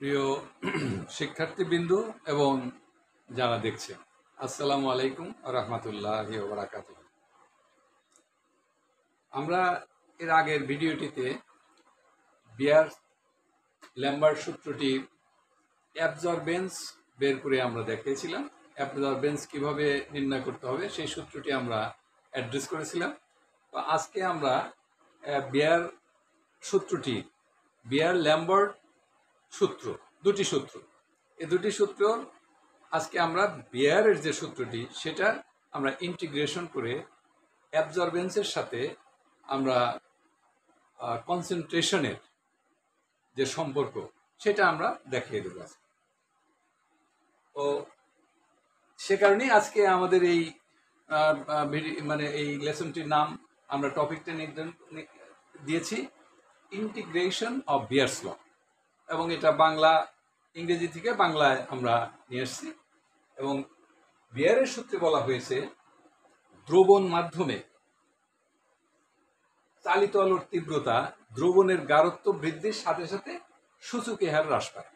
প্রিয় শিক্ষার্থীবৃন্দু এবং যারা দেখছেন, আসসালামু আলাইকুম রহমতুল্লাহি ওয়া বারাকাতুহু। আমরা এর আগের ভিডিওটিতে বিয়ার ল্যাম্বার্ট সূত্রটির অ্যাবজর্বেন্স বের করে আমরা দেখিয়েছিলাম। অ্যাবজর্বেন্স কিভাবে নির্ণয় করতে হবে সেই সূত্রটি আমরা অ্যাড্রেস করেছিলাম। তো আজকে আমরা বিয়ার সূত্রটি, বিয়ার ল্যাম্বার্ট সূত্র, দুটি সূত্র, এই দুটি সূত্র আজকে আমরা বিয়ারের যে সূত্রটি সেটা আমরা ইন্টিগ্রেশন করে অ্যাবজর্বেন্সের সাথে আমরা কনসেন্ট্রেশনের যে সম্পর্ক সেটা আমরা দেখিয়ে দেবো। তো সে কারণেই আজকে আমাদের এই এই লেসনটির নাম আমরা টপিকটা দিয়েছি ইন্টিগ্রেশন অফ বিয়ার্স ল, এবং এটা বাংলা ইংরেজি থেকে বাংলায় আমরা নিয়ে এসেছি। এবং বিয়ারের সূত্রে বলা হয়েছে দ্রবণ মাধ্যমে চালিত আলোর তীব্রতা দ্রবণের গাঢ়ত্ব বৃদ্ধির সাথে সাথে সূচকীয় হার হ্রাস পায়,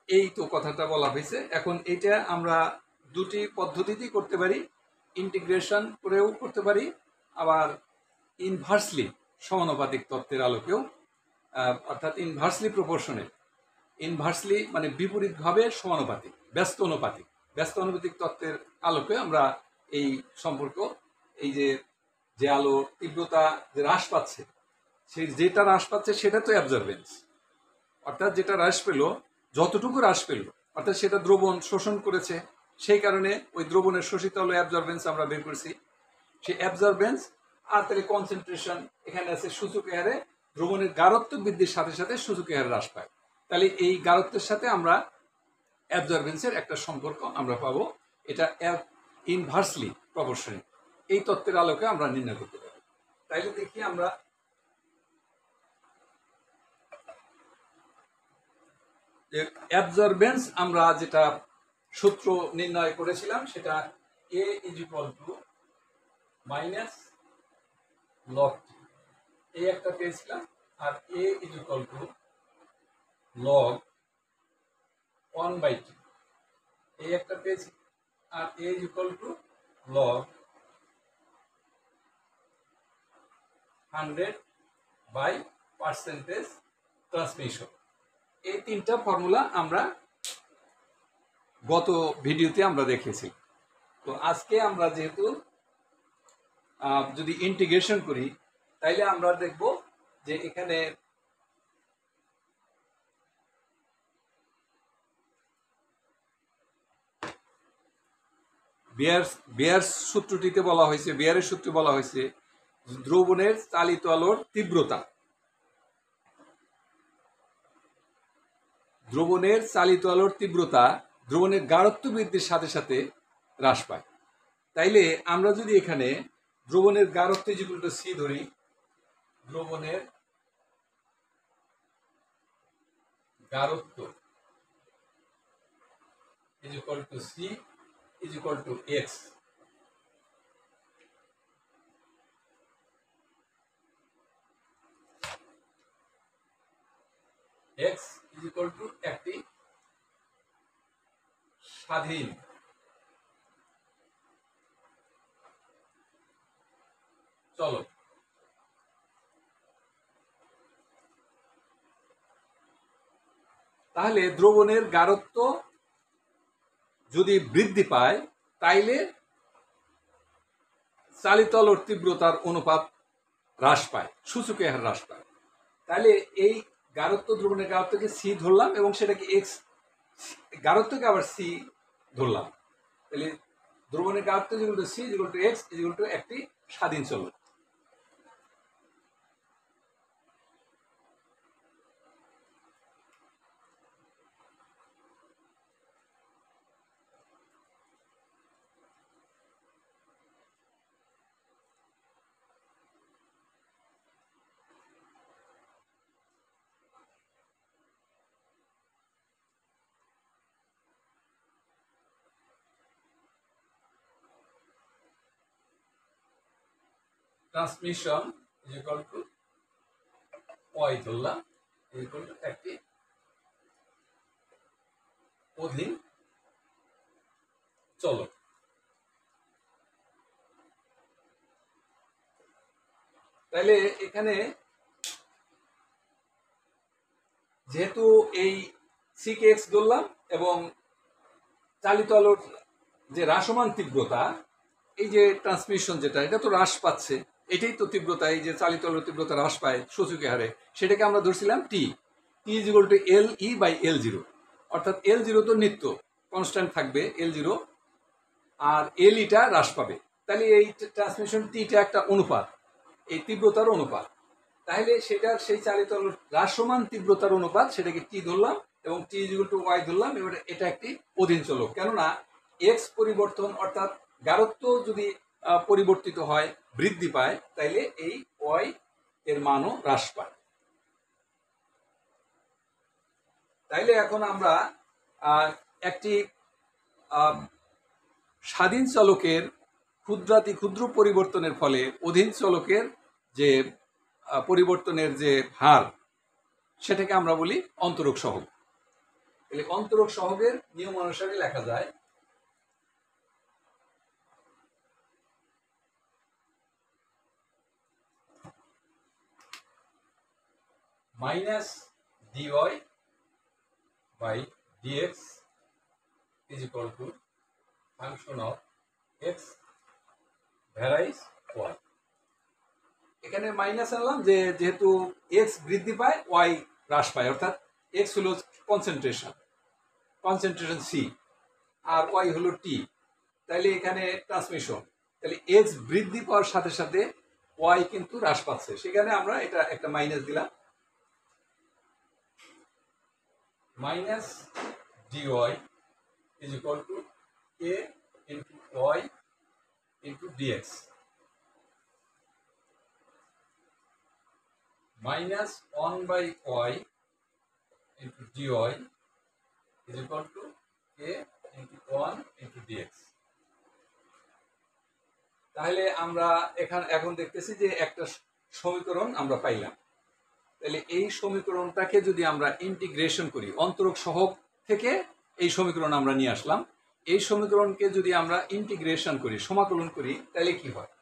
এই তো কথাটা বলা হয়েছে। এখন এটা আমরা দুটি পদ্ধতিতেই করতে পারি, ইন্টিগ্রেশন করেও করতে পারি, আবার ইনভার্সলি সমানুপাতিক তত্ত্বের আলোকেও, অর্থাৎ ইনভার্সলি প্রপোর্শনাল, ইনভার্সলি মানে বিপরীতভাবে সমানুপাতিক, ব্যস্ত অনুপাতিক তত্ত্বের আলোকে আমরা এই সম্পর্ক, এই যে আলো তীব্রতা যে হ্রাস পাচ্ছে, সেই যেটা হ্রাস পাচ্ছে সেটা তো অ্যাবজর্বেন্স, অর্থাৎ যেটা হ্রাস পেল, যতটুকু হ্রাস পেল, অর্থাৎ সেটা দ্রবণ শোষণ করেছে, সেই কারণে ওই দ্রবণের শোষিত আলো অ্যাবজর্বেন্স আমরা বের করছি। সেই অ্যাবজর্বেন্স আর তাহলে কনসেন্ট্রেশন এখানে আছে সূচকীয় হারে, দ্রবণের গাঢ়ত্ব বৃদ্ধির সাথে সাথে সূচকীয় হারে হ্রাস পায়। তাহলে এই গাঢ়ত্বের সাথে আমরা অ্যাবজর্বেন্সের একটা সম্পর্ক আমরা পাবো, এটা ইনভার্সলি প্রপোর্শনাল, এই তত্ত্বের আলোকে আমরা নির্ণয় করতে পারি। তাইলে দেখি আমরা অ্যাবজর্বেন্স আমরা যেটা সূত্র নির্ণয় করেছিলাম সেটা A is equal to minus log T, এই একটা পেয়েছিলাম, আর A is equal to log 1/t, এই একটা পেয়েছি, আর A is equal to log 100/পার্সেন্টেজ ট্রান্সমিশন। এই তিনটা ফর্মুলা আমরা গত ভিডিওতে আমরা দেখেছি। তো আজকে আমরা যেহেতু যদি ইন্টিগ্রেশন করি, তাইলে আমরা দেখব যে এখানে বিয়ার সূত্রটিতে বলা হয়েছে, বিয়ারের সূত্রে বলা হয়েছে দ্রবণের চালিত আলোর তীব্রতা, দ্রবণের চালিত আলোর তীব্রতা দ্রবণের গাঢ়ত্ব বৃদ্ধির সাথে সাথে হ্রাস পায়। তাইলে আমরা যদি এখানে দ্রবণের গাঢ়ত্ব ইজ ইকুয়াল টু সি ধরি, দ্রবণের গাঢ়ত্ব is equal to C is equal to X, X is equal to একটি স্বাধীন চলক। তাহলে দ্রবণের গাঢ়ত্ব যদি বৃদ্ধি পায় তাইলে চালিত আলোর তীব্রতার অনুপাত হ্রাস পায়, সূচকীয় হার হ্রাস পায়। তাহলে এই গাঢ়ত্ব, দ্রবণের গাঢ়ত্বকে সি ধরলাম এবং সেটাকে এক্স, গাঢ়ত্বকে আবার সি ধরলাম, তাহলে দ্রবণের গাঢ়ত্ব is equal to C is equal to X is equal to একটি স্বাধীন চলক। Transmission is equal to Y ধরলাম ইজ ইকুয়াল টু একটি অধীন চলক। তাহলে এখানে যেহেতু এই সিকেএক্স ধরলাম এবং চালিত আলোর যে হ্রাসমান তীব্রতা, এই যে ট্রান্সমিশন যেটা, এটা তো হ্রাস পাচ্ছে, এটাই তো তীব্রতা, এই যে চালিত আলোর তীব্রতা হ্রাস পায় সূচকের হারে, সেটাকে আমরা ধরছিলাম T is equal to L E by L zero. অর্থাৎ এল জিরো তো নিত্য কনস্ট্যান্ট থাকবে এল জিরো, আর এল ইটা হ্রাস পাবে। তাহলে এই ট্রান্সমিশন টিটা একটা অনুপাত, এই তীব্রতার অনুপাত। তাহলে সেটার সেই চালিত আলোর হ্রাসমান তীব্রতার অনুপাত, সেটাকে টি ধরলাম এবং টি ইজ ইকুয়াল টু ওয়াই ধরলাম। এবার এটা একটি অধীন চলক, কেননা এক্স পরিবর্তন অর্থাৎ গারত্ব যদি পরিবর্তিত হয়, বৃদ্ধি পায়, তাইলে এই ওয়াই এর মানও হ্রাস পায়। তাইলে এখন আমরা একটি স্বাধীন চলকের ক্ষুদ্রাতি ক্ষুদ্র পরিবর্তনের ফলে অধীন চলকের যে পরিবর্তনের যে হার, সেটাকে আমরা বলি অন্তরক সহগ। তাহলে অন্তরক সহগের নিয়ম অনুসারে লেখা যায় minus d y by d x is equal to function of x varies y. এখানে মাইনাস আনলাম যে যেহেতু এক্স বৃদ্ধি পায় ওয়াই হ্রাস পায়, অর্থাৎ এক্স হলো কনসেন্ট্রেশন সি আর ওয়াই হলো টি। তাইলে এখানে ট্রান্সমিশন, তাহলে এক্স বৃদ্ধি পাওয়ার সাথে সাথে ওয়াই কিন্তু হ্রাস পাচ্ছে, সেখানে আমরা এটা একটা মাইনাস দিলাম। Minus d y is equal to a into y into d x minus 1 by y into dy is equal to a into 1 into dx। তাহলে আমরা এখন দেখতেছি যে একটা সমীকরণ আমরা পাইলাম। তাহলে এই সমীকরণটাকে যদি আমরা ইন্টিগ্রেশন করি, অন্তরক সহগ থেকে এই সমীকরণ আমরা নিয়ে আসলাম, এই সমীকরণকে যদি আমরা ইন্টিগ্রেশন করি, সমাকলন করি, তাহলে কি হয়?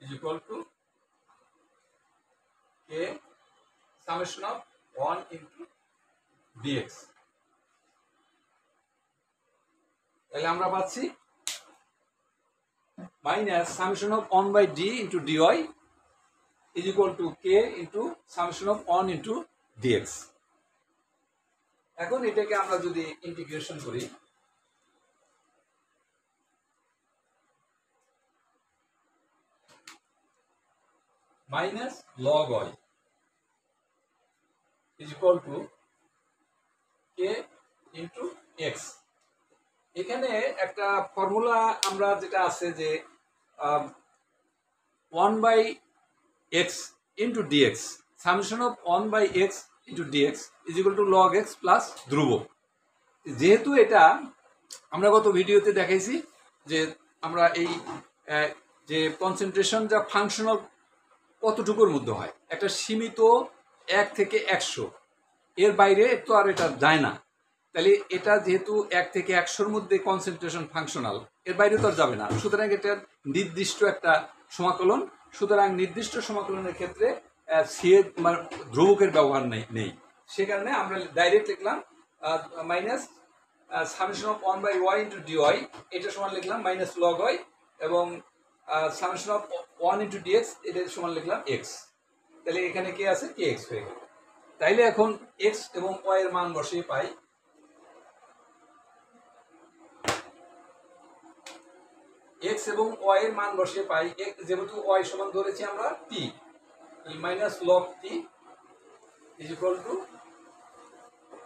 is equal to k summation of 1 into dx। তাহলে আমরা পাচ্ছি minus summation of 1 by d into d y is equal to k into summation of 1 into d x. এখন এটাকে আমরা যদি ইন্টিগ্রেশন করি, minus log y is equal to k into x. এখানে একটা ফর্মুলা আমরা যেটা আছে যে 1 by x into d x, summation of 1 by x into d x is equal to log x plus ধ্রুবক। যেহেতু এটা আমরা গত ভিডিওতে দেখাইছি যে আমরা এই যে কনসেন্ট্রেশন যা ফাংশনাল কতটুকুর মধ্যে হয়, একটা সীমিত 1 থেকে 100, এর বাইরে তো আর এটা যায় না। তাহলে এটা যেহেতু 1 থেকে 100-র মধ্যে কনসেন্ট্রেশন ফাংশনাল, এর বাইরে তো আর যাবে না, সুতরাং এটা নির্দিষ্ট একটা সমাকলন। সুতরাং নির্দিষ্ট সমাকলনের ক্ষেত্রে সি এর ধ্রুবকের ব্যবহার নেই, সে কারণে আমরা ডাইরেক্ট লিখলাম minus summation of 1 by y into d y, এটা সমান লিখলাম মাইনাস লগ ওয়াই, এবং সামেশন অফ 1 ইন্টু ডিএক্স এটা সমান লিখলাম এক্স। তাহলে এখানে কে আছে, কে এক্স হয়ে গেল। তাইলে এখন এক্স এবং ওয়াই এর মান বসিয়ে পাই এক্স এবং ওয়াই এর মান বসিয়ে পাই, যেহেতু ওয়াই সমান ধরেছি আমরা T, minus log T is equal to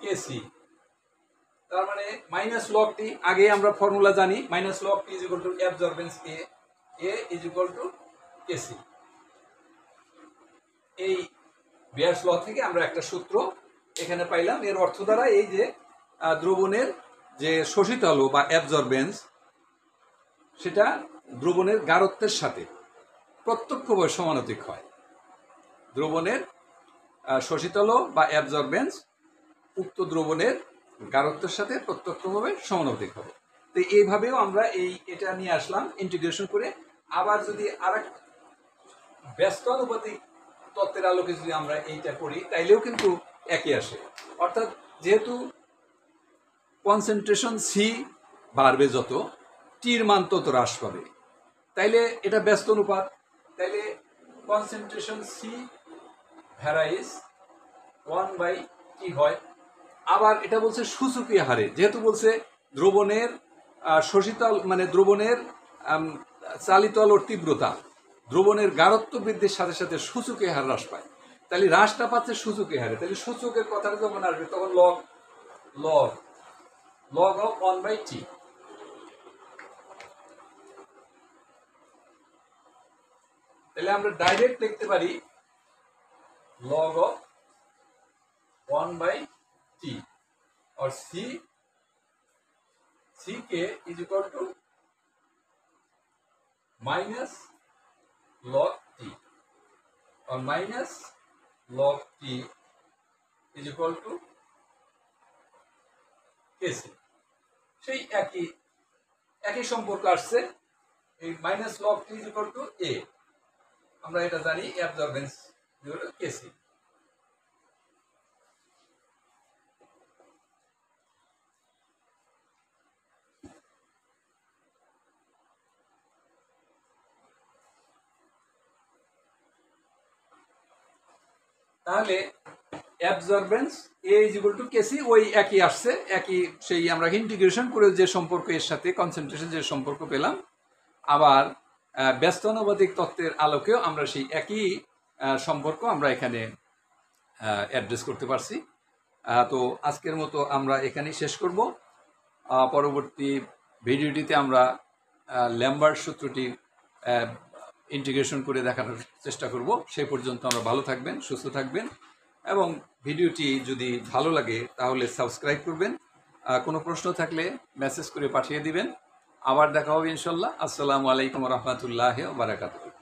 KC. তার মানে মাইনাস লগ টি, আগে আমরা ফর্মুলা জানি, minus log T is equal to absorbance A, A is equal to KC. এই বিয়ার্স ল থেকে আমরা একটা সূত্র এখানে পাইলাম। এর অর্থ দ্বারা এই যে দ্রবণের যে শোষিত আলো বা অ্যাবজর্বেন্স, সেটা দ্রবণের গাঢ়ত্বের সাথে প্রত্যক্ষভাবে সমানুপাতিক হয়। দ্রবণের শোষিতল বা অ্যাবজর্বেন্স উক্ত দ্রবণের গাঢ়ত্বের সাথে প্রত্যক্ষভাবে সমানুপাতিক হবে। তো এইভাবেও আমরা এটা নিয়ে আসলাম ইন্টিগ্রেশন করে। আবার যদি আরেক ব্যস্তানুপাতিক তত্ত্বের আলোকে যদি আমরা এইটা করি তাইলেও কিন্তু একই আসে। অর্থাৎ যেহেতু কনসেন্ট্রেশন সি বাড়বে যত, টির মান তত হ্রাস পাবে, তাইলে এটা ব্যস্ত অনুপাত, তাইলে কনসেন্ট্রেশন সি ভ্যারাইজ 1/t হয়। আবার এটা বলছে সূচকীয় হারে, যেহেতু বলছে দ্রবণের শোষিতল মানে দ্রবণের চালিত আলোর তীব্রতা দ্রবণের গাঢ়ত্ব বৃদ্ধির সাথে সাথে সূচকীয় হার হ্রাস পায়, তাহলে হ্রাসটা পাচ্ছে সূচকীয় হারে। তাহলে সূচকের কথাটা যখন আসবে তখন log log log of 1/t। তাহলে আমরা ডাইরেক্ট লিখতে পারি log of 1/t और ck is equal to minus log t और minus log t is equal to kc। সেই একই সম্পর্ক আসছে, এই minus log T is equal to A, আমরা এটা জানি অ্যাবজর্বেন্স কেসি। তাহলে absorbance A is equal to KC, ওই একই আসছে, একই সেই আমরা ইন্টিগ্রেশন করে যে সম্পর্ক এর সাথে কনসেন্ট্রেশন যে সম্পর্ক পেলাম। আবার ব্যস্তানুপাতিক তত্ত্বের আলোকেও আমরা সেই একই সম্পর্ক আমরা এখানে অ্যাড্রেস করতে পারছি। তো আজকের মতো আমরা এখানেই শেষ করব। পরবর্তী ভিডিওটিতে আমরা ল্যাম্বার্ট সূত্রটি ইন্টিগ্রেশন করে দেখানোর চেষ্টা করব। সেই পর্যন্ত আমরা ভালো থাকবেন, সুস্থ থাকবেন, এবং ভিডিওটি যদি ভালো লাগে তাহলে সাবস্ক্রাইব করবেন। কোনো প্রশ্ন থাকলে মেসেজ করে পাঠিয়ে দিবেন। আবার দেখা হবে ইনশাল্লাহ। আসসালামু আলাইকুম রহমতুল্লাহ বারাকাতুহু।